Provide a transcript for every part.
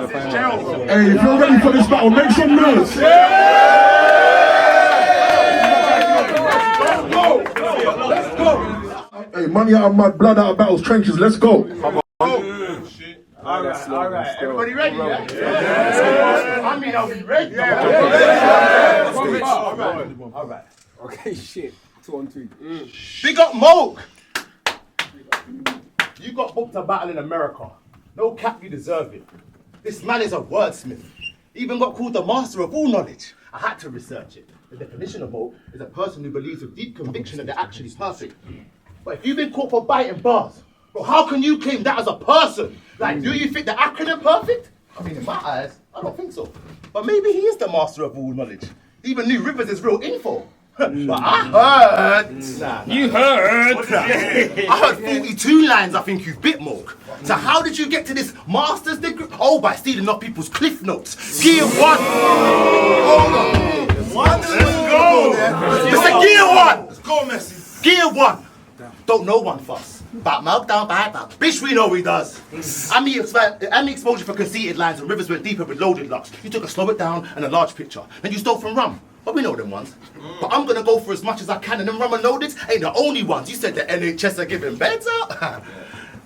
Hey, if you're ready for this battle, make some noise. Let's go. Hey, money out of mud, blood out of battles, trenches. Let's go. All right. Everybody ready? Yeah. I mean, I'll be ready. All right. Okay, shit. 2 on 3. Big up Moak. You got booked a battle in America. No cap, you deserve it. This man is a wordsmith. Even got called the master of all knowledge. I had to research it. The definition of Moak is a person who believes with deep conviction that they're actually perfect. But if you've been caught for biting bars, bro, how can you claim that as a person? Like, do you think the acronym perfect? I mean, in my eyes, I don't think so. But maybe he is the master of all knowledge. He even knew Rivers is real info. But I heard. You heard? I heard 42 lines I think you've bit, Moak. So how did you get to this master's degree? Oh, by stealing off people's cliff notes. Gear 1. Hold on. Let's go. It's a gear 1. Let's go, Messie. Gear 1. Don't know one fuss. Back mouth down, back. Bitch, we know he does. I mean exposure for conceited lines and Rivers went deeper with loaded locks. You took a slow it down and a large picture. Then you stole from rum. But we know them ones. But I'm gonna go for as much as I can, and them rum and loaded ain't the only ones. You said the NHS are giving beds out.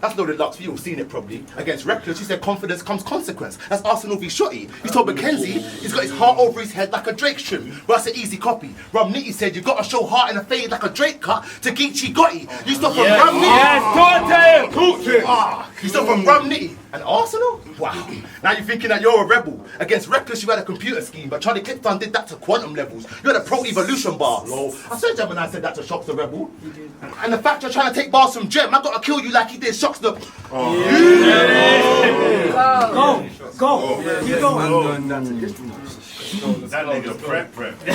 That's loaded locks for you, seen it probably. Against Reckless, you said confidence comes consequence. That's Arsenal v Shotty. You told Mackenzie he's got his heart over his head like a Drake trim. Well, that's an easy copy. Rum Nitty said you gotta show heart in a fade like a Drake cut to Geechee Gotti. You stop from Rum Nitty. Yes, talk to him. You stop from Rum Nitty and Arsenal? Wow. Now you're thinking that you're a rebel. Against Reckless, you had a computer scheme, but Charlie Clifton did that to quantum levels. You had a pro-evolution bar. Lol. I said Gemini said that to Shocks the Rebel. And the fact you're trying to take bars from Gem, I gotta kill you like he did Shocks the... Go. Keep going. That nigga prep. The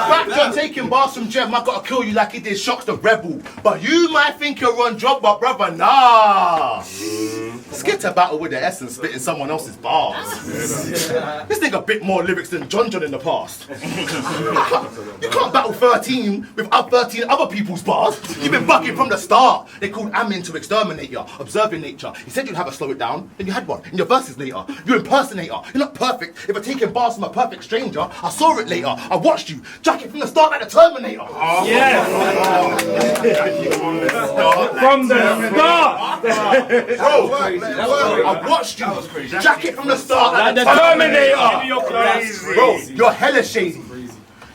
fact you're taking bars from Gem, I gotta kill you like he did Shocks the Rebel. But you might think you're on job, but brother, nah. Skitter battle with the essence, spitting someone else's bars. This nigga bit more lyrics than John in the past. You can't battle 13 with 13 other people's bars. You've been bugging from the start. They called Amin to exterminate you, observing nature. He said you'd have a slow it down, then you had one. In your verses later, you impersonator. You're not perfect. If I'm taking bars from a perfect stranger, I saw it later. I watched you, jacket from the start like the Terminator. Yes. From the start. Bro, I watched you, jacket from the start like the Terminator. Bro, you're hella shady.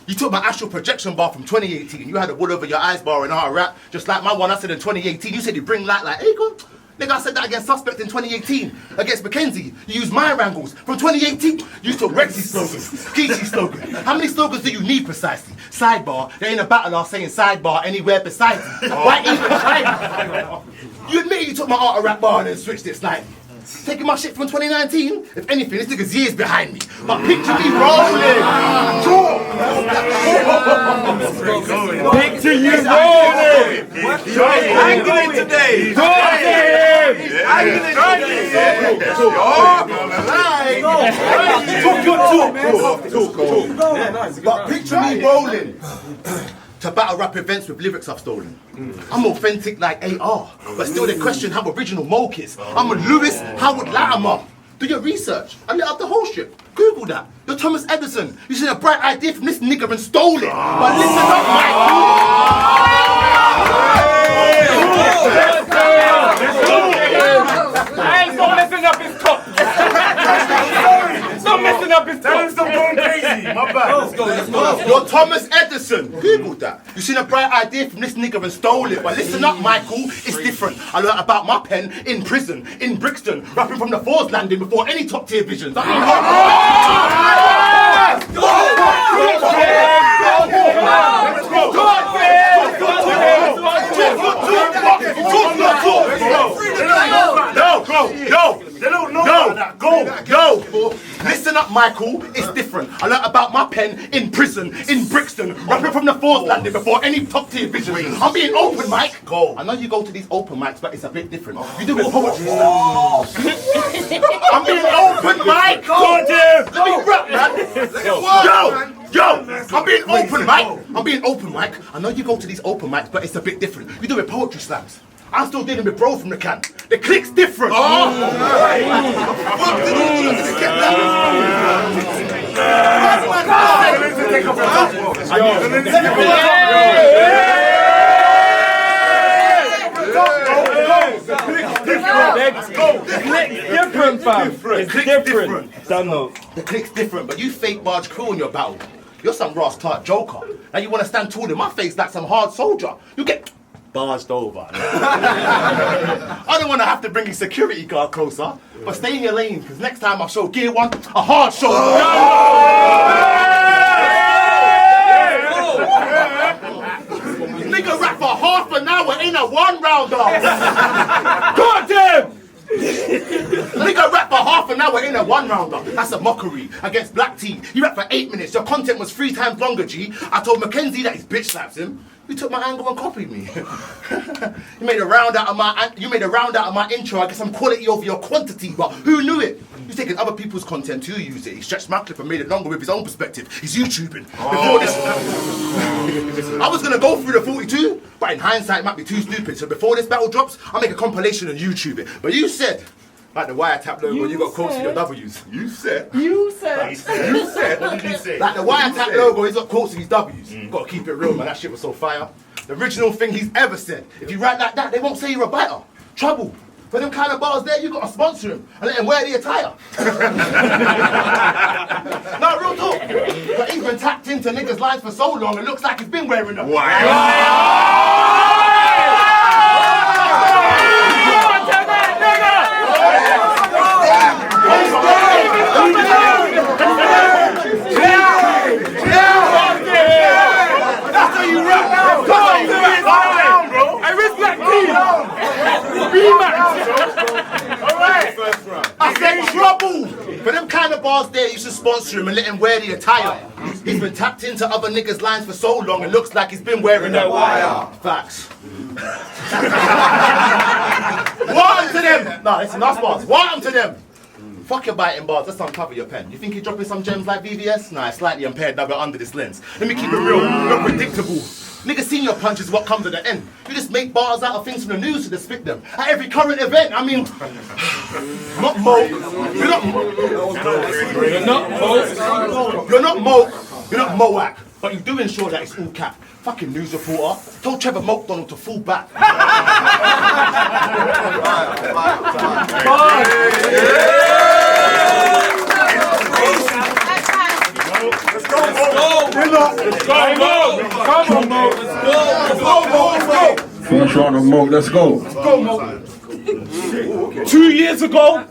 You took my astral projection bar from 2018. You had a wood over your eyes bar in our rap, just like my one I said in 2018. You said you bring light like Akon. Nigga, I said that against Suspect in 2018. Against Mackenzie, you used my wrangles. From 2018, you took Rexy's slogan, Geechee's slogan. How many slogans do you need precisely? Sidebar, there ain't a battle I'm saying sidebar anywhere besides you. Why even try? You admit you took my art rap bar and then switched it slightly. Taking my shit from 2019? If anything, this nigga's years behind me. But picture me rolling. Picture you rolling. Angling today. But picture me rolling. To battle rap events with lyrics I've stolen. I'm authentic like AR, but still they question how original Moak is. I'm a Lewis Howard Latimer. Do your research. I lit up the whole shit. Google that. You're Thomas Edison. You said a bright idea from this nigga and stole it. But listen up, Hey, stop messing up his top. Stop messing up his top. Stop going crazy. My bad. Let's go. You're Thomas Edison. Google that. You seen a bright idea from this nigga and stole it. But listen up, Michael. It's different. I learned about my pen in prison, in Brixton, rapping from the Fours landing before any top tier visions. They don't know about that. Go. Listen up, Michael. It's different. I learnt about my pen in prison, in Brixton, rapping from the Fours landing before any top tier vision. I'm being open, Mike. Go. I know you go to these open mics, but it's a bit different. You do it poetry stuff. I'm being open, Mike. Go. Let me rap, man. Yo, I'm being open, Mike. I know you go to these open mics, but it's a bit different. You do it poetry slams. I I'm still dealing with bro from the can. The click's different. Different, fam. It's different. Don't know. The click's different, but you fake barge crew in your battle. You're some Ross Tart joker. Now you want to stand tall in my face like some hard soldier. You get barged over. I don't want to have to bring your security guard closer, but stay in your lane, because next time I'll show Gear 1 a hard shoulder. Nigga rap for half an hour in a one rounder. God damn! Nigga rap for half an hour in a one rounder. That's a mockery against Black Tea. You rap for 8 minutes. Your content was 3 times longer, G. I told Mackenzie that his bitch slaps him. You took my angle and copied me. You made a round out of my intro. I guess I'm quality over your quantity, but who knew it? He's taking other people's content to use it. He stretched my clip and made it longer with his own perspective. He's YouTubing. Before this, I was gonna go through the 42, but in hindsight, it might be too stupid. So before this battle drops, I'll make a compilation and YouTube it. But you said, like the wiretap logo, you got quotes with your W's. You said. You said. What did you say? Like the wiretap logo, he's got quotes with his W's. Gotta keep it real, man. That shit was so fire. The original thing he's ever said. If you write like that, they won't say you're a biter. Trouble. For them kind of bars there, you gotta sponsor him and let him wear the attire. No, real talk. But he's been tapped into niggas' lines for so long, it looks like he's been wearing them. That's how you rap. I respect I said trouble! For them kind of bars there, you should sponsor him and let him wear the attire. He's been tapped into other niggas' lines for so long, it looks like he's been wearing that wire. Facts. What to them? Nah, listen, that's bars. What to them? Fuck your biting bars, let's uncover your pen. You think you're dropping some gems like VVS? Nah, it's slightly impaired now we're under this lens. Let me keep it real, you're predictable. Niggas seen your punches, what comes at the end. You just make bars out of things from the news to just spit them. At every current event, I mean, not Moak. You're not Moak. You're not Moak. You're not Moak. But you do ensure that it's all cap. Fucking news reporter. Told Trevor McDonald to fall back. First round of Moak, let's go. 2 years ago,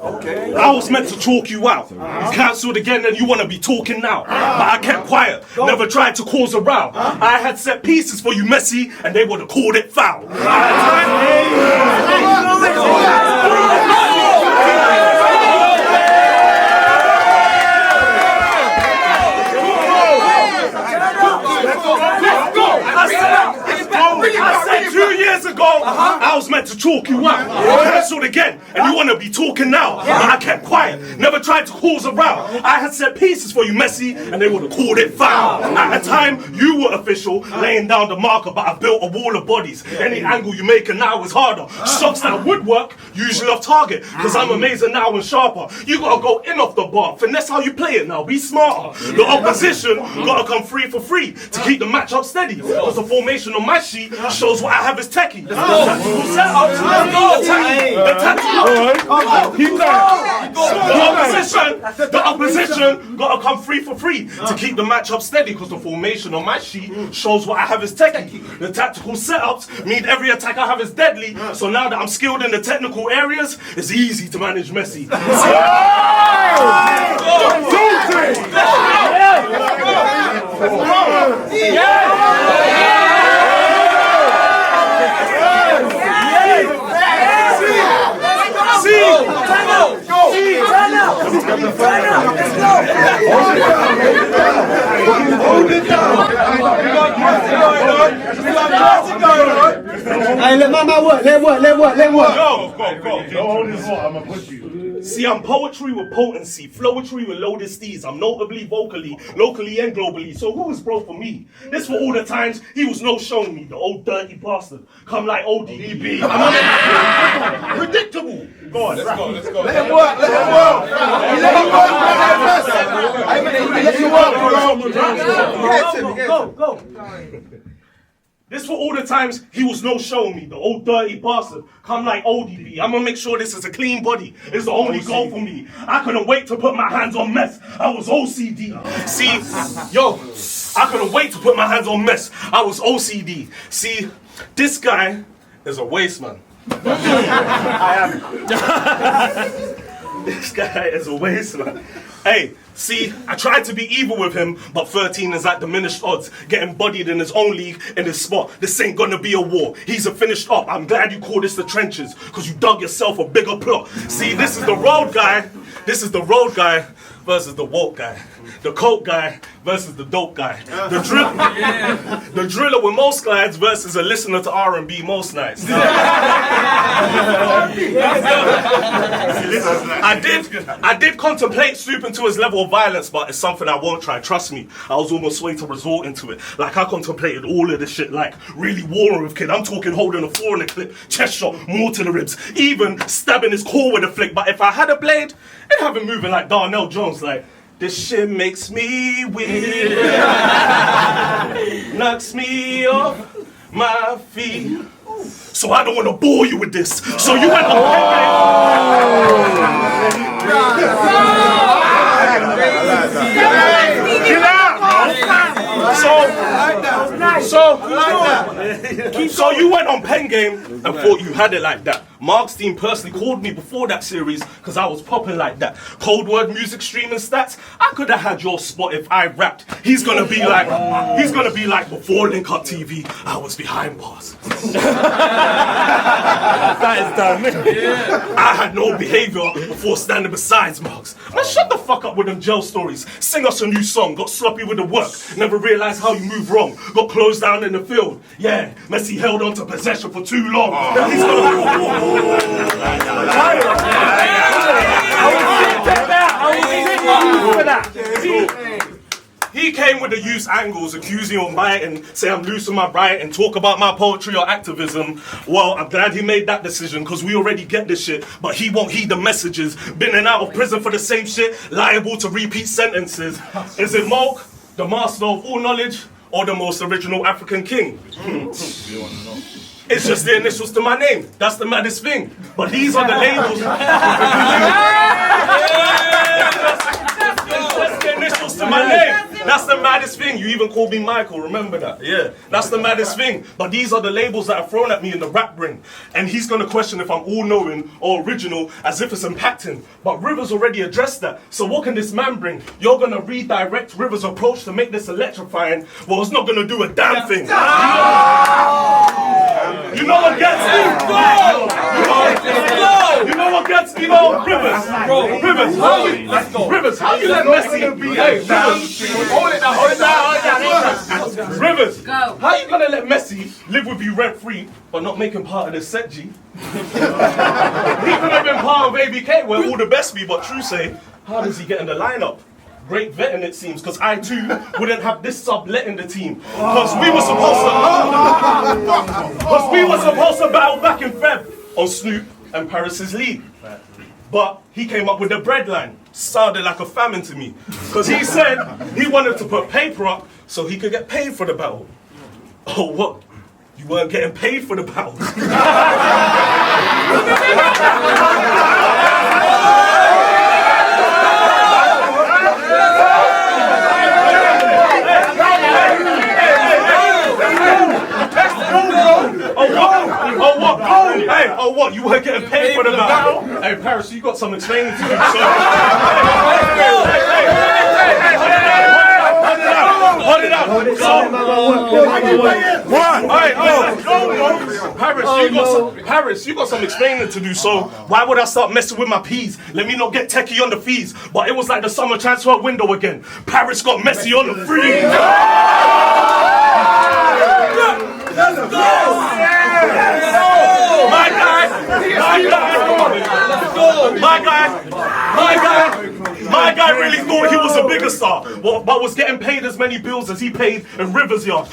I was meant to talk you out. You cancelled again and you want to be talking now. But I kept quiet, never tried to cause a row. I had set pieces for you, Messie, and they would have called it foul. I said 2 years ago, I was meant to talk you out. Cancelled again, and you want to be talking now. But I kept quiet, never tried to cause a row. I had set pieces for you, Messie, and they would have called it foul. At the time, you were official, laying down the marker, but I built a wall of bodies. Any angle you make it now is harder. Shots that would work, usually off target, because I'm amazing now and sharper. You gotta go in off the bar, finesse how you play it now, be smarter. The opposition gotta come free for free to keep the match up steady. Because the formation on my sheet shows what I have is techie. The tactical setup, the opposition gotta come free for free to keep the match up steady. Because the formation on my sheet shows what I have is techie. The tactical setups mean every attack I have is deadly. So now that I'm skilled in the technical areas, it's easy to manage Messie. Hey, let my man work. Let him work. Yo, go. Don't hold his water, I'm gonna push you. See, I'm poetry with potency, flowetry with loaded steeds. I'm notably vocally, locally and globally. So who is bro for me? This for all the times he was no showing me, the old dirty bastard. Come like ODB. Predictable. Go on, let's go. Let him work. Go. This for all the times he was no showing me, the old dirty bastard. Come like ODB. I'm gonna make sure this is a clean body. It's the only goal for me. I couldn't wait to put my hands on mess. I was OCD. See, I couldn't wait to put my hands on mess. I was OCD. See, this guy is a waste man. I am. This guy is a waste man. Hey, see, I tried to be evil with him, but 13 is at diminished odds. Getting bodied in his own league, in his spot. This ain't gonna be a war. He's a finished up. I'm glad you call this the trenches, because you dug yourself a bigger plot. See, this is the road guy. This is the road guy versus the woke guy. The coke guy versus the dope guy. The driller with most slides versus a listener to R&B most nights. I did contemplate stooping to his level of violence, but it's something I won't try. Trust me, I was almost swayed to resort into it. Like I contemplated all of this shit, like really warring with kid. I'm talking holding the floor in a clip, chest shot, more to the ribs, even stabbing his core with a flick. But if I had a blade, it'd have him moving like Darnell Jones, like. This shit makes me weird, knocks me off my feet. So I don't want to bore you with this. So you went So you went on pen game and thought you had it like that. Mark's team personally called me before that series because I was popping like that. Cold word music streaming stats. I could have had your spot if I rapped. He's gonna be like before Link Up TV, I was behind bars. That is done. I had no behavior before standing beside Marks. Man, shut the fuck up with them jail stories. Sing us a new song. Got sloppy with the work. Never realized how you move wrong. Got closed down in the field. Yeah, Messie held on to possession for too long. He's gonna... He came with the use angles, accusing of biting, say I'm losing my right, and talk about my poetry or activism. Well, I'm glad he made that decision, because we already get this shit, but he won't heed the messages. Been in and out of prison for the same shit, liable to repeat sentences. Is it Moak, the master of all knowledge, or the most original African king? It's just the initials to my name. That's the maddest thing. But these are the labels. It's just the initials to my name. That's the maddest thing. You even called me Michael, remember that? Yeah, that's the maddest thing. But these are the labels that are thrown at me in the rap ring. And he's gonna question if I'm all-knowing or original as if it's impacting. But Rivers already addressed that. So what can this man bring? You're gonna redirect Rivers' approach to make this electrifying. Well, it's not gonna do a damn thing. You know what gets me? You know what gets me though? Rivers, how you let Messie behave? Rivers, how you gonna let Messie live with you rent free but not make him part of the set, G? He could have been part of ABK where all the best be, but true say, how does he get in the lineup? Great vetting it seems, because I too wouldn't have this sublet in the team. Because we were supposed to battle back in Feb on Snoop and Paris's league. But he came up with the breadline. Sounded like a famine to me. Because he said he wanted to put paper up so he could get paid for the battle. Oh, what? You weren't getting paid for the battle? Oh what? You weren't getting paid for the battle? Hey, Paris, you got some explaining to do. Hold it out. Paris, you got some explaining to do. So why would I start messing with my peas? Let me not get techie on the fees. But it was like the summer transfer window again. Paris got Messie on the free. Let's go! My guy really thought he was a bigger star, but was getting paid as many bills as he paid in Rivers Yard.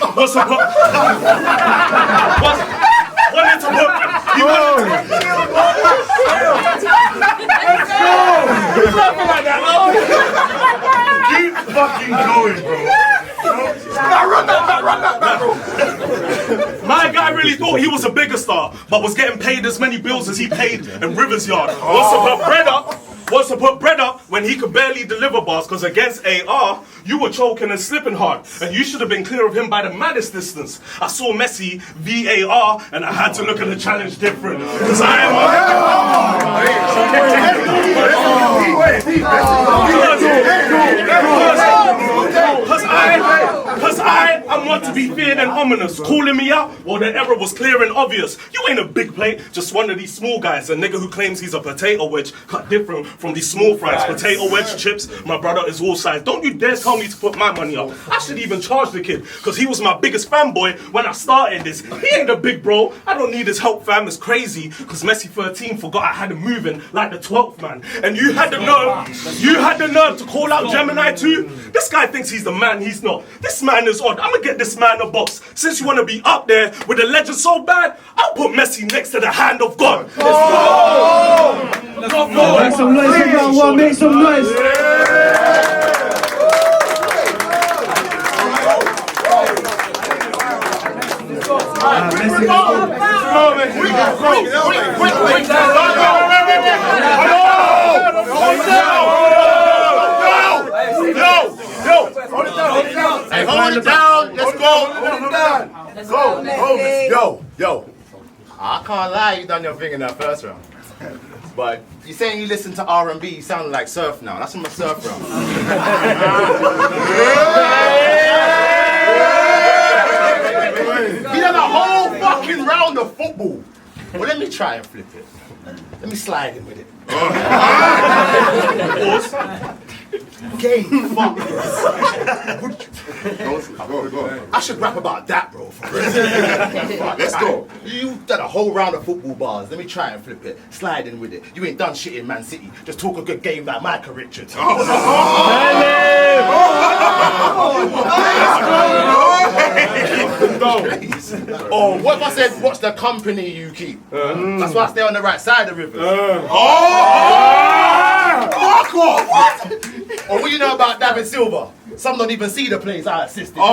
Wanted to put. Keep fucking going, bro. Run that back, bro. My guy really thought he was a bigger star, but was getting paid as many bills as he paid in Rivers Yard. Wants to put bread up when he could barely deliver bars, because against AR, you were choking and slipping hard, and you should have been clear of him by the maddest distance. I saw Messie VAR, and I had to look at the challenge different, because I am Because I am one to be feared and ominous. Calling me out, well, the error was clear and obvious. You ain't a big plate, just one of these small guys. A nigga who claims he's a potato wedge, cut different from these small fries. Potato wedge chips, my brother is all size. Don't you dare tell me to put my money up. I should even charge the kid, because he was my biggest fanboy when I started this. He ain't a big bro, I don't need his help, fam. It's crazy, because MESSIE13 forgot I had him moving like the 12th man. And you had the nerve to call out Gemini too? This guy thinks he's the man, he's not. This man is odd. I'ma get this man a box. Since you wanna be up there with the legend so bad, I'll put Messie next to the hand of God. Let's go. Make some noise, everyone. Make some noise. Hey, hold it down. Let's go. Yo. I can't lie, you done your thing in that first round. But you saying you listen to R&B, you sound like surf now. That's from a surf round. He done a whole fucking round of football. Well, let me try and flip it. Let me slide in with it. Game fuck. I should rap about that, bro. Let's go. You've done a whole round of football bars. Let me try and flip it. Slide in with it. You ain't done shit in Man City. Just talk a good game like Michael Richards. Oh, what if I said, what's the company you keep? That's why I stay on the right side of the river. Fuck off! What? Or what you know about David Silva? Some don't even see the plays I assisted. Fuck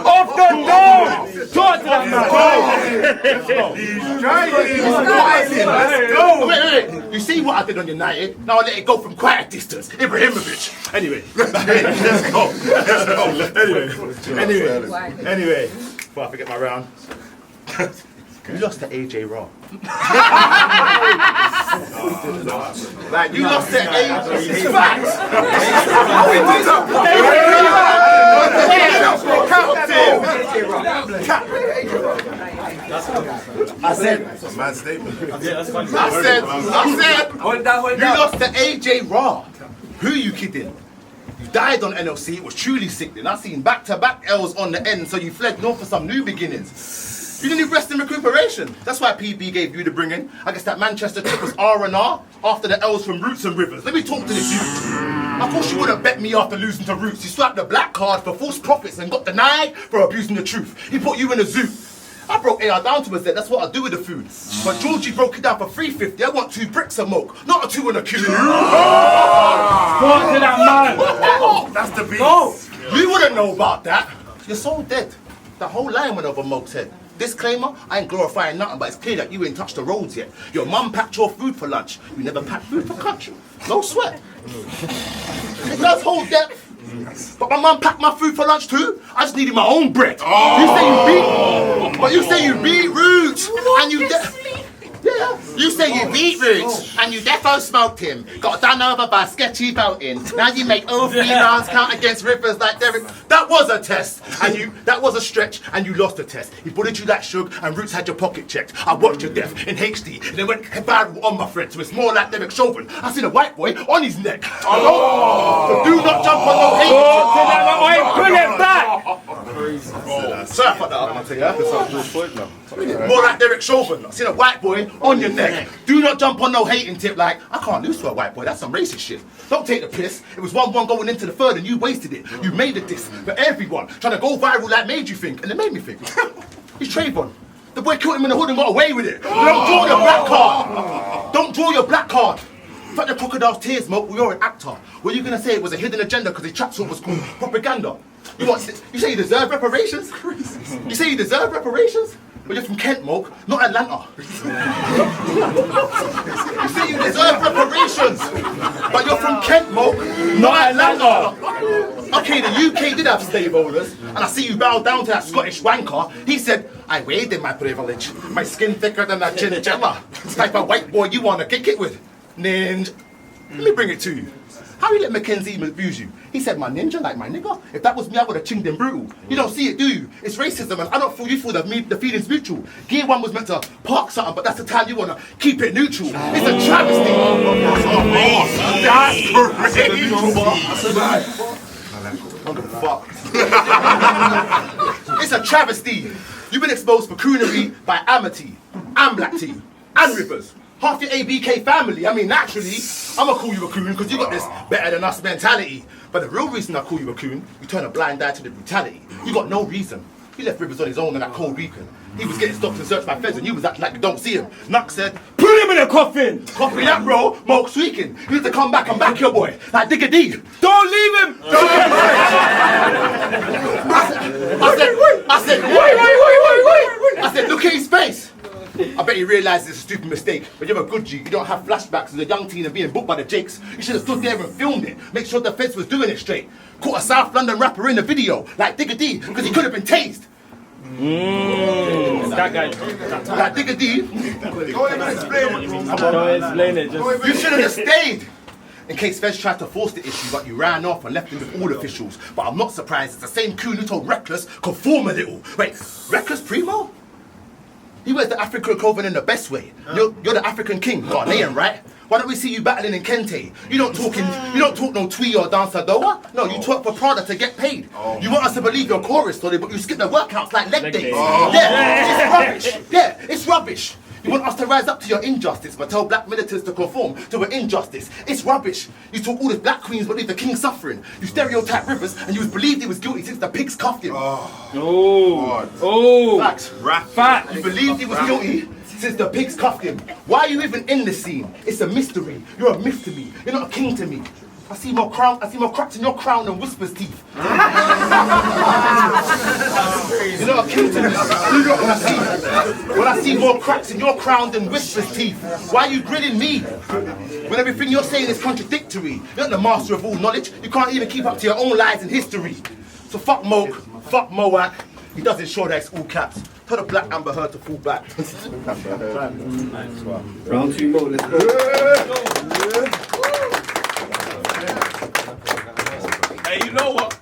Off the dome! Talk to that man! He's trying. Let's go. Wait. You see what I did on United? Now I let it go from quite a distance. Ibrahimovic. Anyway. Let's go. Anyway. Before I forget my round. You lost to AJ Raw. Like, you lost to AJ. Facts. I said, Mad statement. you lost to AJ Raw. Who are you kidding? You died on NLC, it was truly sickening. I seen back-to-back L's on the end, so you fled north for some new beginnings. You didn't need rest and recuperation. That's why PB gave you the bringing. I guess that Manchester trip was R&R after the L's from Roots and Rivers. Let me talk to this youth. Of course you wouldn't bet me after losing to Roots. You swiped the black card for false profits and got denied for abusing the truth. He put you in a zoo. I broke AR down to a Z, that's what I do with the food. But Georgie broke it down for $3.50. I want 2 bricks of Moak, not a 2 and a Q. Talk to that man! That's the beat. You wouldn't know about that. You're so dead. The whole line went over Moak's head. Disclaimer, I ain't glorifying nothing, but it's clear that you ain't touched the roads yet. Your mum packed your food for lunch. You never packed food for country. No sweat. It does hold depth. But my mum packed my food for lunch too. I just needed my own bread. You say you beat roots and you you say you beat roots and you defo smoked him. Got done over by sketchy voting. Now you make all 3 rounds count against Rivers like Derek. That was a test, and that was a stretch, and you lost the test. He bullied you like Suge, and Roots had your pocket checked. I watched your death in HD, and it went viral on my friend, so it's more like Derek Chauvin. I seen a white boy on his neck. So do not jump on no hate. Pull it back! Sorry, I fucked that up, I'll tell you. More like Derek Chauvin. I seen a white boy on your neck. Do not jump on no hating tip like, I can't lose to a white boy, that's some racist shit. Don't take the piss. It was 1-1 going into the third and you wasted it. You made it this for everyone. Trying to go viral like made you think, and it made me think. He's Trayvon. The boy killed him in the hood and got away with it. Don't draw your black card. Don't draw your black card. Fuck the crocodile's tears, Moak. You're an actor. What are you gonna say? It was a hidden agenda because his trap song was called propaganda. You say you deserve reparations? You say you deserve reparations? But you're from Kent, Moak, not Atlanta. You say you deserve reparations, but you're from Kent, Moak, not Atlanta. Okay, the UK did have slave owners, and I see you bow down to that Scottish wanker. He said, I weighed in my privilege. My skin thicker than that chinchilla. It's type of white boy you wanna kick it with. Ninja. Let me bring it to you. How you let Mackenzie abuse you? He said, my ninja like my nigga. If that was me, I would have chinged him brutal. You don't see it, do you? It's racism, and I don't feel you feel the feeling's mutual. Gear 1 was meant to park something, but that's the time you want to keep it neutral. It's a travesty. It's a travesty. You've been exposed for coonery by Amity, and Black Tea, and Rivers. Half your ABK family, I mean, naturally, I'ma call you a coon because you got this better than us mentality. But the real reason I call you a coon, you turn a blind eye to the brutality. You got no reason. He left Rivers on his own in that cold weekend. He was getting stopped and searched by feds and you was acting like you don't see him. Nuck said, Put him in a coffin! Copy that, bro. Moak tweaking. You need to come back and back your boy. Like Digger D. Don't leave him! I said, look at his face. I bet he realised it's a stupid mistake, but you're a good G. You don't have flashbacks as a young teen and being booked by the Jakes. You should have stood there and filmed it. Make sure the feds was doing it straight. Caught a South London rapper in the video, like Digger D, because he could have been tased. That guy. Like Digger D. Don't even explain it, bro. Don't explain it, just... You should have stayed. In case Fez tried to force the issue, but you ran off and left him with all officials. But I'm not surprised, it's the same coon who told Reckless, conform a little. Wait, Reckless Primo? He wears the African clothing in the best way. You're the African king, Ghanaian, right? Why don't we see you battling in Kente? You don't talk no Twee or Dancer Doa. No, you talk for Prada to get paid. You want us to believe your chorus story, but you skip the workouts like leg days. Yeah, it's rubbish. Yeah, it's rubbish. You want us to rise up to your injustice, but tell black militants to conform to an injustice. It's rubbish. You talk all this black queens, but leave the king suffering. You stereotype Rivers, and you believed he was guilty since the pigs cuffed him. Facts. Fact. You believed he was guilty since the pigs cuffed him. Why are you even in this scene? It's a mystery. You're a myth to me. You're not a king to me. I see more cracks in your crown than Whisper's teeth. You're not a king to me. When I see more cracks in your crown than Whisper's teeth, why are you grilling me? When everything you're saying is contradictory. You're not the master of all knowledge. You can't even keep up to your own lies and history. So fuck Moak, fuck Moak. He doesn't show that it's all caps. Tell the black Amber Heard to fall back. Round 2 more, let's go. Hey, you know what?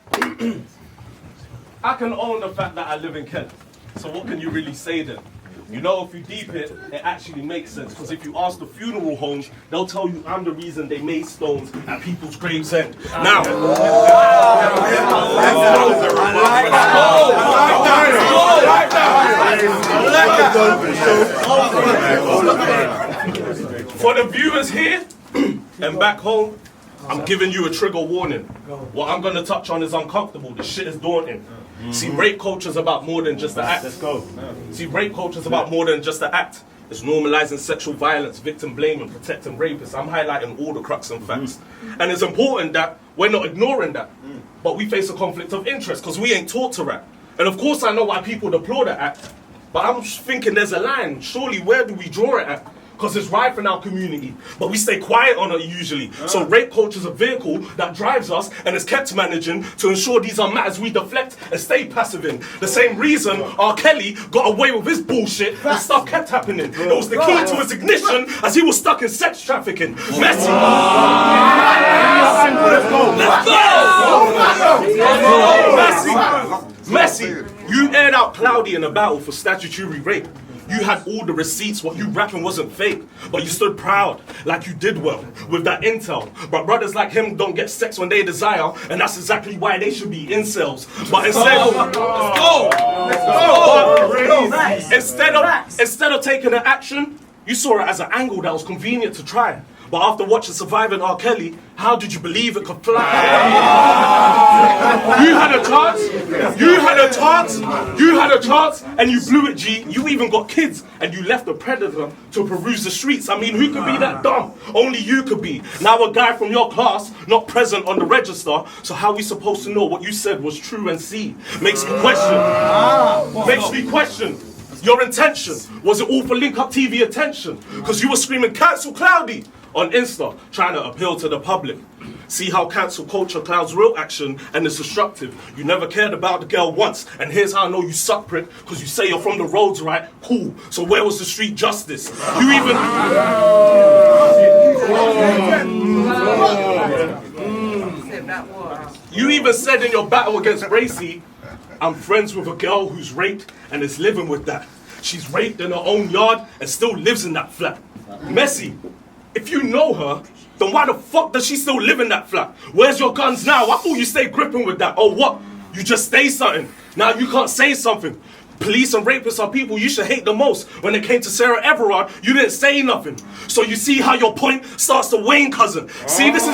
I can own the fact that I live in Kent. So what can you really say then? You know, if you deep it, it actually makes sense. Because if you ask the funeral homes, they'll tell you I'm the reason they made stones at people's graves end. Now, for the viewers here and back home, I'm giving you a trigger warning. What I'm going to touch on is uncomfortable. This shit is daunting. See, rape culture is about more than just the act. Let's go. See, rape culture is about more than just the act. It's normalizing sexual violence, victim blaming, protecting rapists. I'm highlighting all the crux and facts. And it's important that we're not ignoring that. But we face a conflict of interest because we ain't taught to rap. And of course I know why people deplore the act. But I'm thinking there's a line. Surely, where do we draw it at? Because it's rife in our community, but we stay quiet on it usually. So rape culture is a vehicle that drives us and is kept managing to ensure these are matters we deflect and stay passive in. The same reason R. Kelly got away with his bullshit and stuff kept happening. It was the key to his ignition as he was stuck in sex trafficking. Messie. Let's go. Messie, you aired out Cloudy in a battle for statutory rape. You had all the receipts, what you rapping wasn't fake. But you stood proud, like you did well, with that intel. But brothers like him don't get sex when they desire, and that's exactly why they should be incels. But instead of taking an action, you saw it as an angle that was convenient to try. But after watching Surviving R. Kelly, how did you believe it could fly? You had a chance, and you blew it, G. You even got kids, and you left the predator to peruse the streets. I mean, who could be that dumb? Only you could be. Now a guy from your class, not present on the register, so how are we supposed to know what you said was true and see? Makes me question. Your intention. Was it all for Link Up TV attention? Because you were screaming, cancel Cloudy, on Insta, trying to appeal to the public. See how cancel culture clouds real action and it's destructive. You never cared about the girl once, and here's how I know you suck, prick, because you say you're from the roads, right? Cool. So where was the street justice? You even said in your battle against Bracy, I'm friends with a girl who's raped and is living with that. She's raped in her own yard and still lives in that flat. Messie, if you know her, then why the fuck does she still live in that flat? Where's your guns now? I thought you stayed gripping with that. Oh, what? You just say something. Now you can't say something. Police and rapists are people you should hate the most. When it came to Sarah Everard, you didn't say nothing. So you see how your point starts to wane, cousin. See, this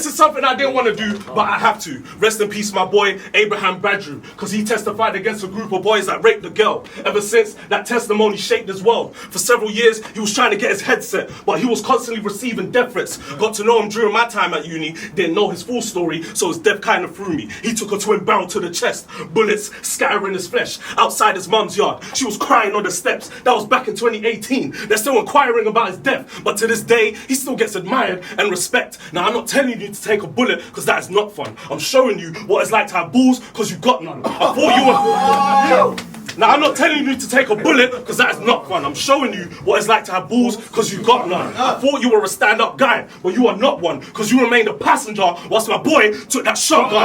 is something I didn't want to do, but I have to. Rest in peace, my boy Abraham Badru, because he testified against a group of boys that raped the girl. Ever since, that testimony shaped his world. For several years, he was trying to get his head set, but he was constantly receiving death threats. Got to know him during my time at uni, didn't know his full story, so his death kind of threw me. He took a twin barrel to the chest, bullets scattering his flesh outside his mum's yard. She was crying on the steps. That was back in 2018. They're still inquiring about his death, but to this day, he still gets admired and respect. Now, I'm not telling you to take a bullet, because that is not fun. I'm showing you what it's like to have balls, because you got none. I thought you were... Now, I'm not telling you to take a bullet, because that is not fun. I'm showing you what it's like to have balls, because you got none. I thought you were a stand-up guy, but you are not one, because you remained a passenger whilst my boy took that shotgun.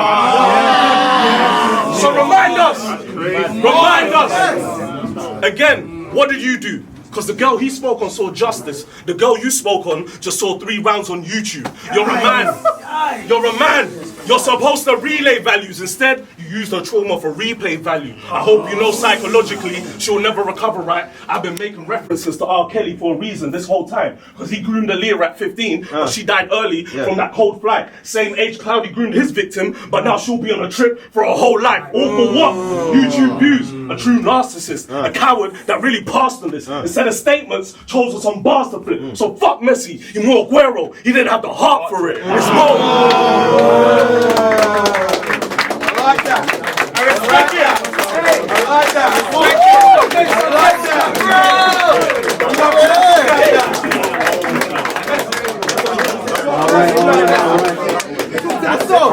So remind us, again, what did you do? Because the girl he spoke on saw justice. The girl you spoke on just saw 3 rounds on YouTube. You're a man. You're supposed to relay values. Instead, you used her trauma for replay value. I hope you know psychologically she'll never recover, right? I've been making references to R. Kelly for a reason this whole time. Because he groomed Aaliyah at 15, but she died early from that cold flight. Same age Cloudy groomed his victim, but now she'll be on a trip for a whole life. All for what? YouTube views. A true narcissist. A coward that really passed on this. Instead of statements, chose us on bars to flip. So fuck Messie. He more Aguero. He didn't have the heart for it. It's more... I like that. I respect it. I like that.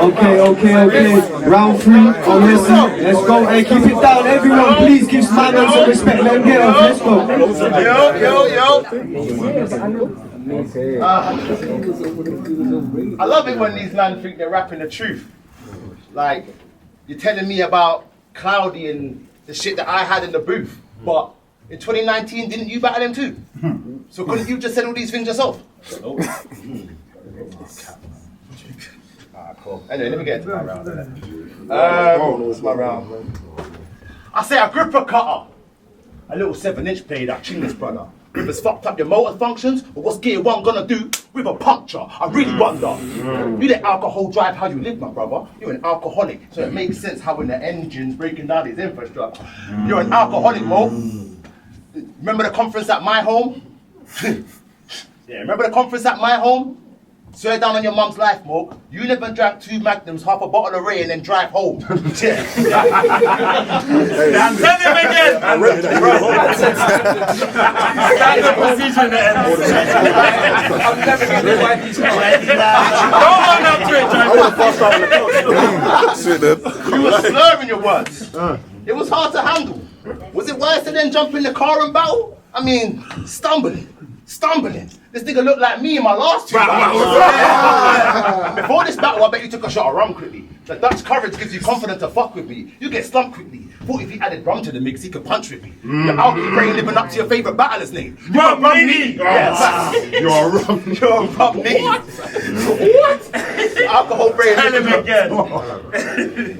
Okay. Round 3 on Messie. Let's go. Hey, keep it down. Everyone, please give Smiley some respect. Let him get off. Let's go. I love it when these men think they're rapping the truth. Like, you're telling me about Cloudy and the shit that I had in the booth, but in 2019, didn't you battle them too? So couldn't you just said all these things yourself? Cool. Anyway, let me get into my round. What's my round? I say a gripper cutter. A little 7-inch blade that chingless brother. River's fucked up your motor functions, but what's Gear 1 gonna do with a puncture? I really wonder. You let alcohol drive how you live, my brother. You're an alcoholic, so it makes sense how when the engine's breaking down his infrastructure. You're an alcoholic, Moak. Remember the conference at my home? Remember the conference at my home? Swear down on your mum's life, Moak. You never drank 2 Magnums, half a bottle of Ray, and then drive home. Tell him again! Standard procedure in the end. I'm never going to wipe these guys. Don't run up to it, You were slurring your words. It was hard to handle. Was it worse than jump in the car and battle? I mean, stumbling. This nigga looked like me in my last 2 battles. Before this battle, I bet you took a shot of rum quickly. The Dutch courage gives you confidence to fuck with me. You get slumped quickly. Thought if he added rum to the mix, he could punch with me. Your alcohol brain living up to your favourite battler's name. You're a rum knee. Yes. You're a rum. You're a rum knee. What? Alcohol brain living again.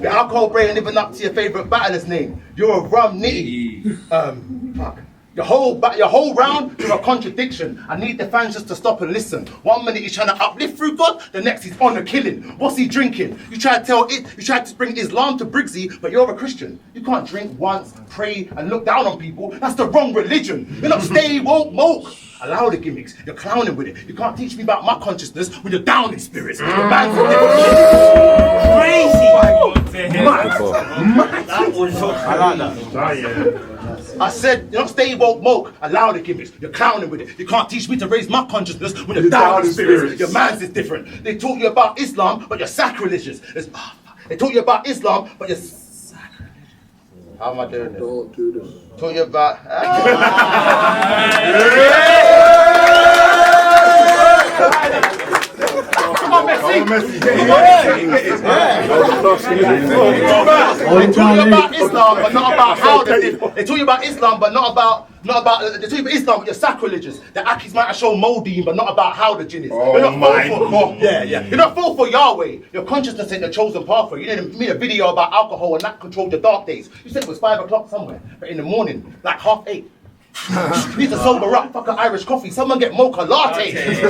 Your alcohol brain living up to your favourite battler's name. You're a rum knee. Fuck. Your whole round, you're a contradiction. I need the fans just to stop and listen. 1 minute he's trying to uplift through God, the next he's on a killing. What's he drinking? You try to bring Islam to Briggsy, but you're a Christian. You can't drink once, pray, and look down on people. That's the wrong religion. You're not stay woke, Moak. Allow the gimmicks. You're clowning with it. You can't teach me about my consciousness when you're down in spirits. Your man's crazy. I like that. I said, you don't stay woke, Moak. Allow the gimmicks. You're clowning with it. You can't teach me to raise my consciousness when you're down in spirits. Your man's is different. They taught you about Islam, but you're sacrilegious. They taught you about Islam, but you're sacrilegious. How am I doing this? Don't do this. Taught you about... Come on, Messie. They taught you about Islam, but not about how they did. They taught you about Islam, but not about. They taught you about Islam, but you're sacrilegious. The Akis might have shown Moldine, but not about how the jinn is. Oh, you're not You're not full for Yahweh. Your consciousness ain't the chosen pathway. You didn't made a video about alcohol and that controlled your dark days. You said it was 5 o'clock somewhere, but in the morning, like 8:30. You need to sober up, fuck an Irish coffee. Someone get mocha latte. You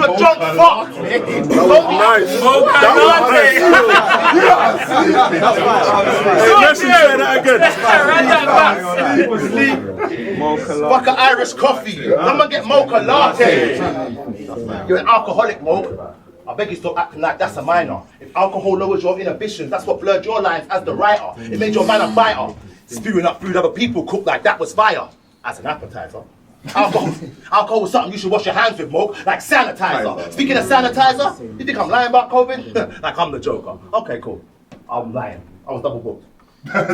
a drunk fuck. Nice. Mocha latte. Fuck an Irish coffee. Someone get mocha latte. You're an alcoholic, Moak. I beg you stop acting like that's a minor. If alcohol lowers your inhibitions, that's what blurred your lines as the writer. It made your man a fighter. Spewing up food other people cooked like that was fire. As an appetizer. Alcohol was something you should wash your hands with, Moak, like sanitizer. Speaking of sanitizer, you think I'm lying about COVID? Like I'm the Joker. Okay, cool. I'm lying. I was double booked. I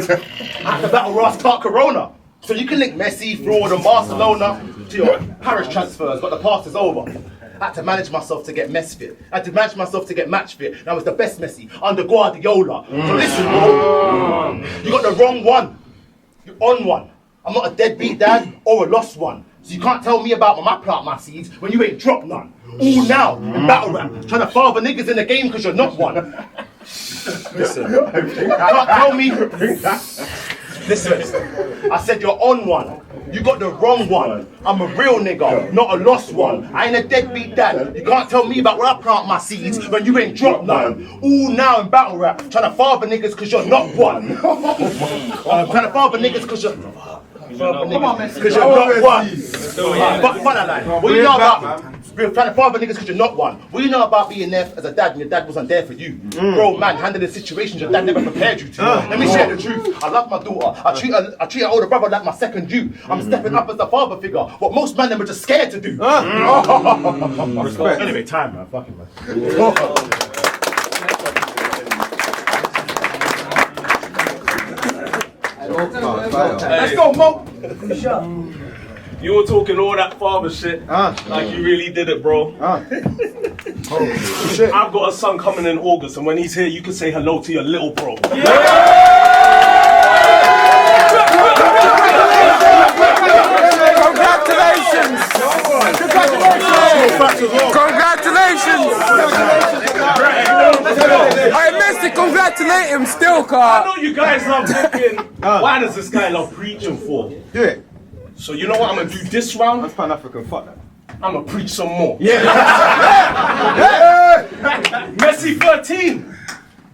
had to battle Ross Clark Corona. So you can link Messi, fraud, and Barcelona to your Paris transfers, but the past is over. I had to manage myself to get mess fit. I had to manage myself to get match fit. And I was the best Messi under Guardiola. So listen, bro, you got the wrong one. You're on one. I'm not a deadbeat dad or a lost one. So you can't tell me about my plant my seeds when you ain't dropped none. All now in battle rap, trying to father niggas in the game because you're not one. Listen, you can't tell me. Listen, I said you're on one. You got the wrong one. I'm a real nigga, not a lost one. I ain't a deadbeat dad. You can't tell me about where I plant my seeds when you ain't dropped none. All now in battle rap, trying to father niggas cause you're not one. Trying to father niggas cause you're... Because you're not one. Fuck that line. What do you know about... We're trying to father niggas because you're not one. What do you know about being there as a dad and your dad wasn't there for you? Bro, man, handling situations your dad never prepared you to. Let me share the truth. I love my daughter. I treat her older brother like my second due. I'm stepping up as the father figure. What most men are just scared to do. Anyway, time, man. Fucking man. Let's go, Mo. You were talking all that father shit, like you really did it, bro. I've got a son coming in August, and when he's here, you can say hello to your little bro. Congratulations! Hey, Messi, congratulate him still, I car. know you guys love thinking, why does this guy love preaching for? Do it. So you know what I'm gonna do this round? That's Pan-African, fuck that. I'm gonna preach some more. Yeah. MESSIE13.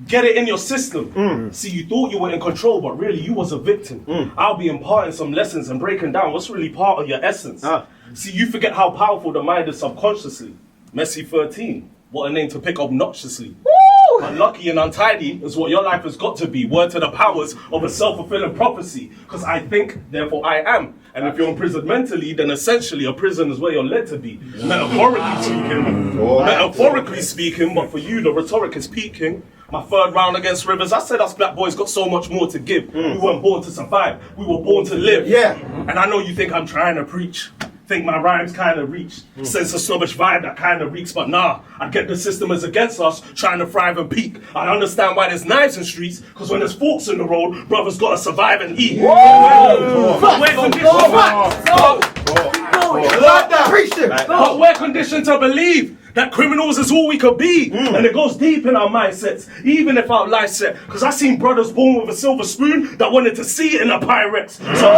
Get it in your system. See, you thought you were in control, but really you was a victim. I'll be imparting some lessons and breaking down what's really part of your essence. See, you forget how powerful the mind is subconsciously. MESSIE13. What a name to pick obnoxiously. Unlucky and untidy is what your life has got to be. Word to the powers of a self-fulfilling prophecy. Because I think, therefore I am. And if you're imprisoned mentally, then essentially a prison is where you're led to be. Metaphorically speaking, but for you the rhetoric is peaking. My third round against Rivers, I said us black boys got so much more to give. We weren't born to survive, we were born to live. And I know you think I'm trying to preach think my rhymes kind of reach. Sense a snobbish vibe that kind of reeks, but nah, I get the system is against us, trying to thrive and peak. I understand why there's knives in streets, because when there's forks in the road, brothers gotta survive and eat. But we're conditioned to believe that criminals is all we could be. And it goes deep in our mindsets, even if our life set. Because I seen brothers born with a silver spoon that wanted to see it in a Pyrex. So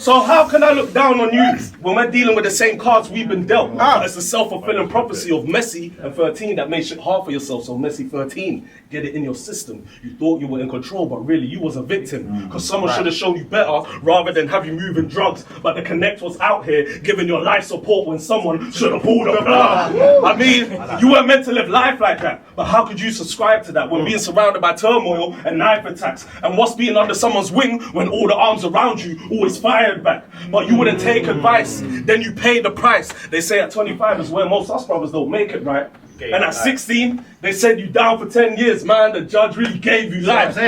So how can I look down on you when we're dealing with the same cards we've been dealt? It's a self-fulfilling prophecy of MESSIE13 that makes shit hard for yourself. So MESSIE13, get it in your system. You thought you were in control, but really you was a victim. Because someone should have shown you better rather than have you moving drugs. But the connect was out here giving your life support when someone should have pulled a plug. I mean, you weren't meant to live life like that. But how could you subscribe to that when being surrounded by turmoil and knife attacks? And what's being under someone's wing when all the arms around you always fired back? But you wouldn't take advice, then you pay the price. They say at 25 is where most us brothers don't make it, right? And at 16, they said you down for 10 years, man. The judge really gave you life. The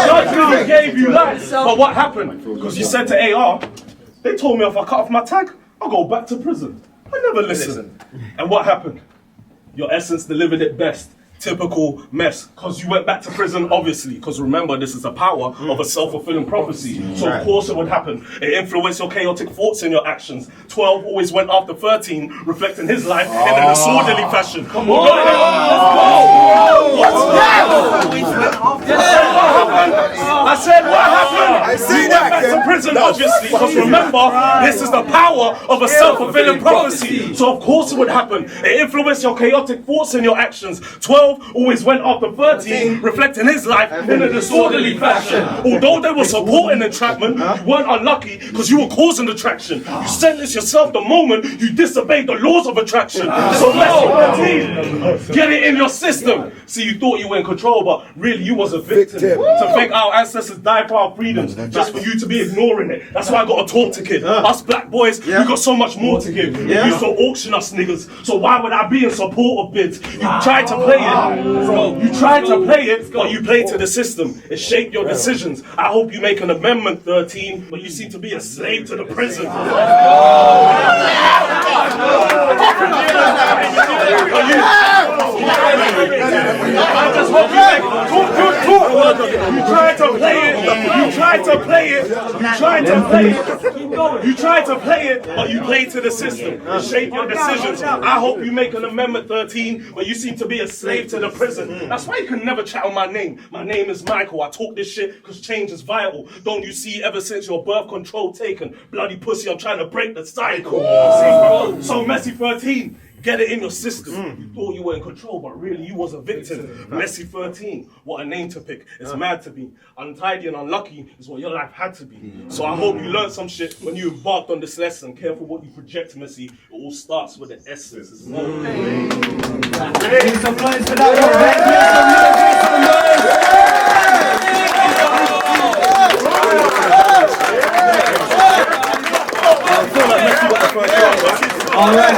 judge really gave you life. But what happened? Because you said to AR, they told me if I cut off my tag, I'll go back to prison. I never listened. And what happened? Your essence delivered it best. Typical mess, because you went back to prison, obviously, because remember, this is the power of a self-fulfilling prophecy. So of course it would happen. It influenced your chaotic thoughts and your actions. 12 always went after 13, reflecting his life in a disorderly fashion. Come on, what's that? I said, what happened? I see that. Back to prison, obviously, because remember, this is the power of a self-fulfilling prophecy. So of course it would happen. It influenced your chaotic thoughts and your actions. 12 always went after 13, reflecting his life in a disorderly fashion. Although they were supporting entrapment, you weren't unlucky because you were causing attraction. You sentenced yourself the moment you disobeyed the laws of attraction. So MESSIE13, get it in your system. See, you thought you were in control, but really you was a victim. To think our ancestors died for our freedoms, just for you to be ignoring it. That's why I got to talk to kid. Us black boys, we got so much more to give. You used to auction us niggas, so why would I be in support of bids? You tried to play it. You tried to play it, but you played to the system. It shaped your decisions. I hope you make an amendment, 13, but you seem to be a slave to the prison. I just hope you make talk. You tried to play it. You tried to play it. You tried to play it, but you played to the system. It shaped your decisions. I hope you make an amendment, 13, but you seem to be a slave to the prison. That's why you can never chat on my name. My name is Michael. I talk this shit because change is vital. Don't you see, ever since your birth control taken, bloody pussy, I'm trying to break the cycle. So MESSIE13, get it in your system. You thought you were in control, but really you was a victim. MESSIE13, what a name to pick. It's mad to be. Untidy and unlucky is what your life had to be. So I hope you learned some shit when you embarked on this lesson. Careful what you project, Messie. It all starts with the essence. Make some noise for that one, man. All right.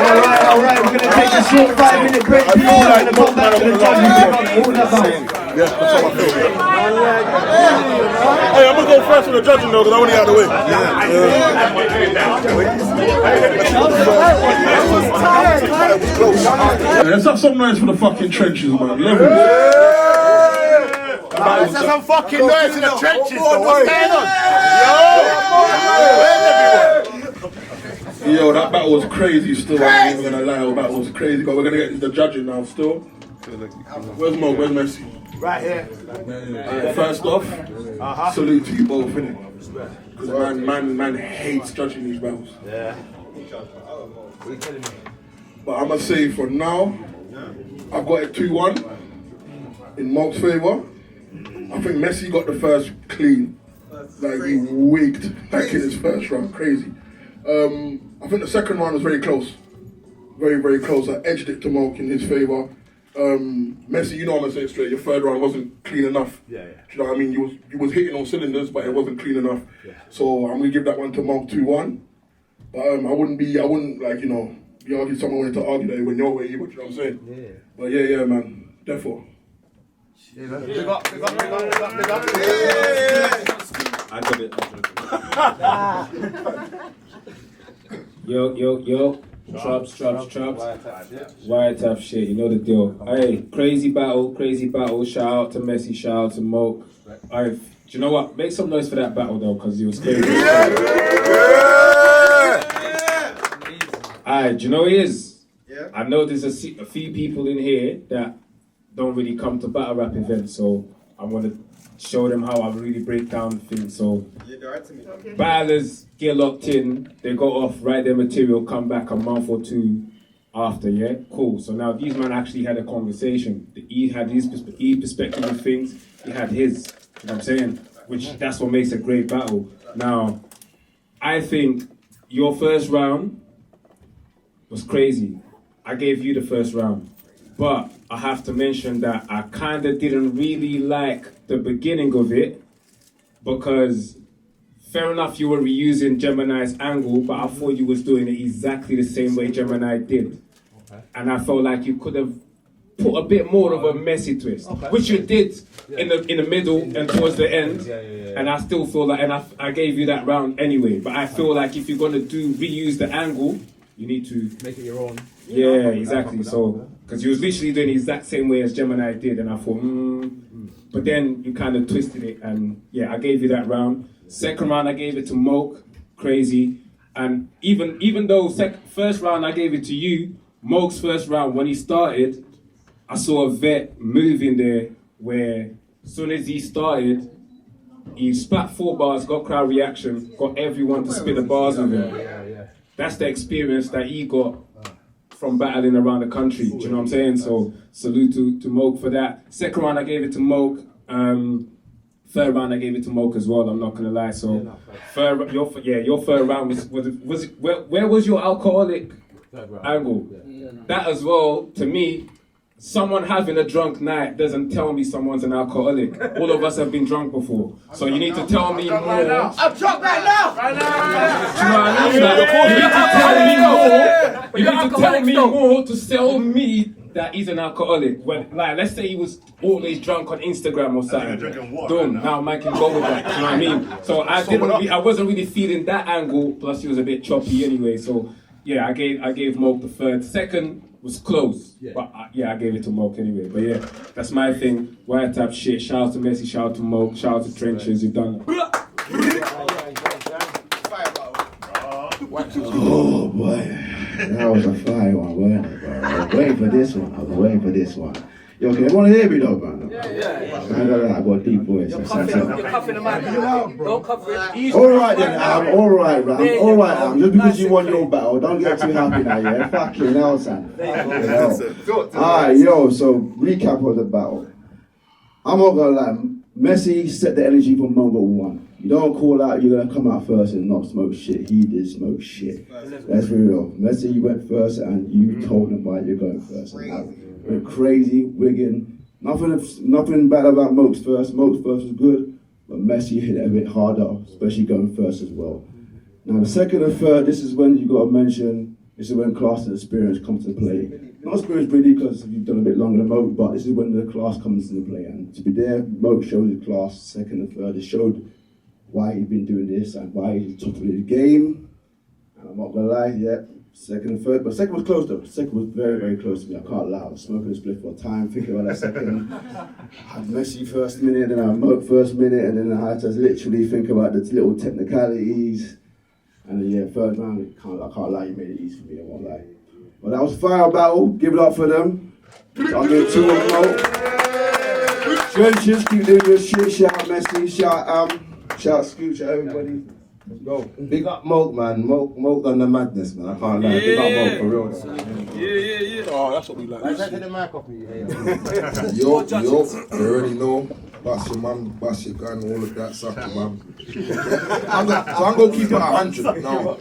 We're going to take a short 5-minute break. People are going to come back to the judge. Yeah, that's how I feel. Hey, I'm going to go first for the judging though, because I want to get out of the way. Let's have some noise for the fucking trenches, man. Level. Let's have some fucking noise in the trenches, though. What's going on? Yo, that battle was crazy still. I ain't even gonna lie, that battle was crazy. But we're gonna get into the judging now still. Where's Moak? Where's Messie? Right here. First off, salute to you both, innit? Because man hates judging these battles. Yeah. But I must say, for now, I've got it 2-1 in Moak's favour. I think Messie got the first clean. Like, he wigged back in his first round. Crazy. I think the second round was very close. Very, very close. I edged it to Moak in his favour. Messie, you know I'm gonna say it straight. Your third round wasn't clean enough. Yeah. Do you know what I mean? You was hitting on cylinders, but it wasn't clean enough. Yeah. So I'm gonna give that one to Moak 2-1. But I wouldn't like, you know, be arguing someone wanted to argue that it went your way. You know what I'm saying? Yeah. But yeah, man. Therefore. Big up. I got it. Yo. Chops. White top shit, you know the deal. Hey, crazy battle. Shout out to Messie, shout out to Moak. Do you know what? Make some noise for that battle though, because it was crazy. Alright, do you know what it is? Yeah. I know there's a few people in here that don't really come to battle rap events, so I'm gonna show them how I really break down things. So battlers get locked in, they go off, write their material, come back a month or two after, yeah? Cool. So now these men actually had a conversation. He had his perspective of things, he had his, you know what I'm saying? Which, that's what makes a great battle. Now, I think your first round was crazy. I gave you the first round. But I have to mention that I kind of didn't really like the beginning of it, because fair enough you were reusing Gemini's angle, but I thought you was doing it exactly the same way Gemini did. Okay. And I felt like you could have put a bit more of a Messie twist, which you did in the middle and towards the end. And I still feel like, and I gave you that round anyway, but I feel like if you're going to reuse the angle, you need to make it your own. Yeah, exactly. So, because you was literally doing the exact same way as Gemini did, and I thought, but then you kind of twisted it, and yeah, I gave you that round. Second round, I gave it to Moak, crazy, and even though first round I gave it to you, Moak's first round when he started, I saw a vet moving there where as soon as he started, he spat 4 bars, got crowd reaction, got everyone to spit the bars with him. That's the experience that he got from battling around the country. Do you know what I'm saying? So salute to Moak for that. Second round I gave it to Moak. Third round I gave it to Moak as well. I'm not gonna lie. So your third round was it, where was your alcoholic angle? That as well, to me, someone having a drunk night doesn't tell me someone's an alcoholic. All of us have been drunk before. So you need to tell me more. I'm drunk right now! You need to tell me more to sell me that he's an alcoholic. When, like, let's say he was always drunk on Instagram or something. Done. Now man can go with that. You know what I mean? So I wasn't really feeling that angle. Plus he was a bit choppy anyway. So yeah, I gave Moak the third. Second was close, but I gave it to Moak anyway. But yeah, that's my thing. White tap shit. Shout out to Messie. Shout out to Moak. Shout out to Trenches. You've done it. Oh boy, that was a fire one, wasn't it, bro? I was waiting for this one. Yo, can everyone hear me though, man? Yeah. I got a deep voice. You're cuffing the mic. Don't cover it. Alright then, alright, just because you won your battle, don't get too happy now, yeah? Fucking hell, son. Alright, yo, so recap of the battle. I'm not gonna lie, Messie set the energy from moment one. You don't call out, you're gonna come out first and not smoke shit. He did smoke shit. Let's be real. Messie, you went first and you told him why you're going first. Went crazy, wigging. Nothing bad about Moak's first. Moak's first was good, but Messie hit it a bit harder, especially going first as well. Now the second and third, this is when you got to mention, this is when class and experience comes to play. Not experience really because you've done a bit longer than Moak, but this is when the class comes into play. And to be there, Moak showed his class, second and third. It showed why he'd been doing this and why he's top of the game. And I'm not gonna lie, second and third, but second was close though. Second was very, very close to me. I can't lie. I was smoking a split for a time, thinking about that second. I had Messie first minute, then I had Moak first minute, and then I had to literally think about the little technicalities. And then third round, I can't lie, you made it easy for me, I won't lie. But that was a fire battle, give it up for them. So I'm doing 2 of Moak. Trenches, keep doing your shit. Shout out Messie, shout Scoot, shout everybody. Let's go. Big up Moak, man. Moak done the madness, man. I can't lie. Big up Moak for real. Yeah. Oh, that's what we like. Take the mic off me. Yo, you already know. Bust your mum, bust your gun, all of that stuff, man. I'm gonna keep it 100. Now,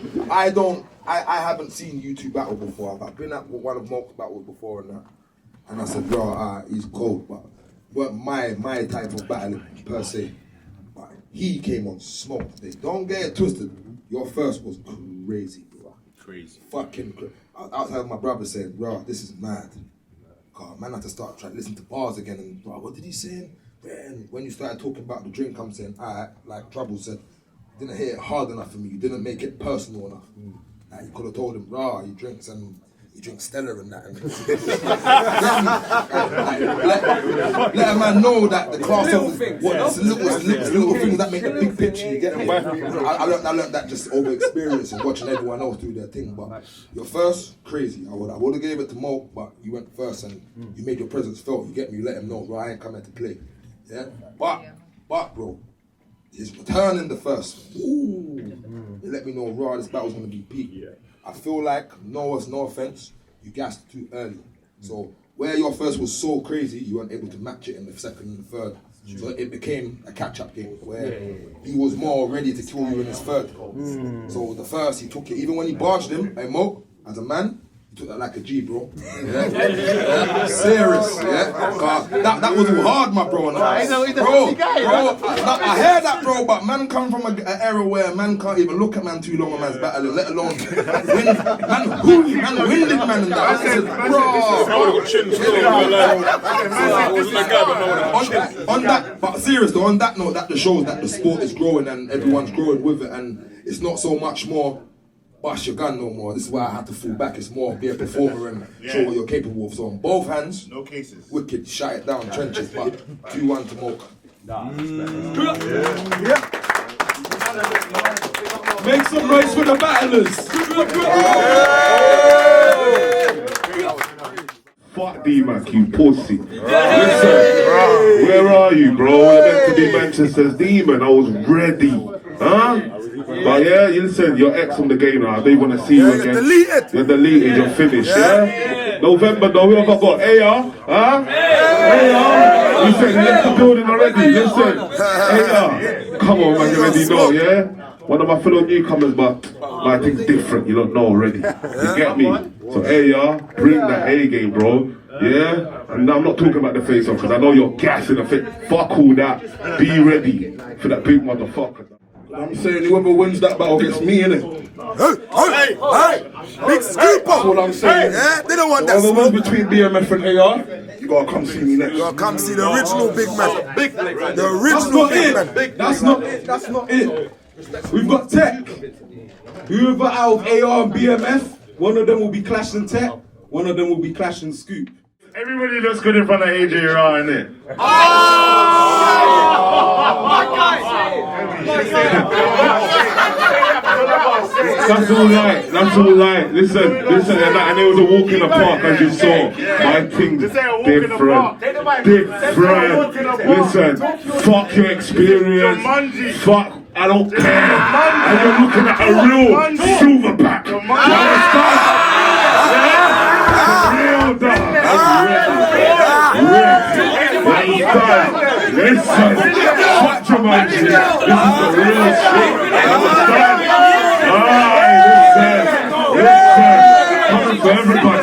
I haven't seen you two battle before. I've been at one of Moak's battles before and that. And I said, bro, he's cold, but weren't my type of battle per se. But he came on smoke. Don't get it twisted. Your first was crazy, bro. Crazy. Fucking crazy. Outside of my brother saying, bro, this is mad. God, man, I had to start trying to listen to bars again. And bro, what did he say? Man, when you started talking about the drink, I'm saying, like Trouble said, didn't hit it hard enough for me. You didn't make it personal enough. Like, you could have told him, bro, he drinks Stella and that. Let a man know that the class of what's little things that make a big picture. You get me? I learned that just over experience and watching everyone else do their thing. But your first, crazy. I would have gave it to Moak, but you went first and you made your presence felt. You get me? You let him know, bro, I ain't coming to play. Yeah, but bro, his return in the first. Ooh, it let me know, raw, this battle's gonna be peak. I feel like, no offense, you gassed too early. So where your first was so crazy, you weren't able to match it in the second and the third. So it became a catch-up game where he was more ready to kill you in his third. So the first, he took it, even when he barged him, hey Mo, as a man, he took that like a G, bro. Serious, that was hard, my bro. I hear that, bro, but man come from an era where man can't even look at man too long on man's battle, let alone winded man in that. I said, bro. On that, but serious though, on that note, that just shows that the sport is growing and everyone's growing with it, and it's not so much more bust your gun no more. This is why I had to fall back. It's more be a performer and show what you're capable of. So on both hands, no cases. Wicked, shut it down, trenches, but 2-1 to Moak. Make some noise for the battlers. Fuck D-Mac, you pussy. Listen, where are you, bro? I meant to be Manchester's demon. I was ready. Huh? But yeah, you listen, you're X on the game now. I don't want to see you again. You're deleted, you're finished, yeah? November though, who have I got? AR? Huh? AR? You said you left the building already, listen. AR? Come on man, you already know, yeah? One of my fellow newcomers, but my thing's different, you don't know already. You get me? So AR, bring that A game, bro. Yeah? And I'm not talking about the face off, because I know you're gassing the face. Fuck all that. Be ready for that big motherfucker. I'm saying whoever wins that battle gets me, innit? Hey! Big scoop! That's what I'm saying. Yeah, they don't want that smoke. smoke. Between BMF and AR, you gotta come see me next. You gotta come see the original big man. The original big man. That's not it. That's not it. We've got Tech. Whoever out of AR and BMF, one of them will be clashing Tech, one of them will be clashing Scoop. Everybody looks good in front of AJ Raw, innit? That's all right, that's all right. Listen, and it was a walk in the park as you saw. My thing's different. Listen, fuck your experience. Fuck, I don't care. And you're looking at a real silverback. You understand? Real dog. Listen, fuck your man. This is the real shit. Understand? Listen, coming for everybody.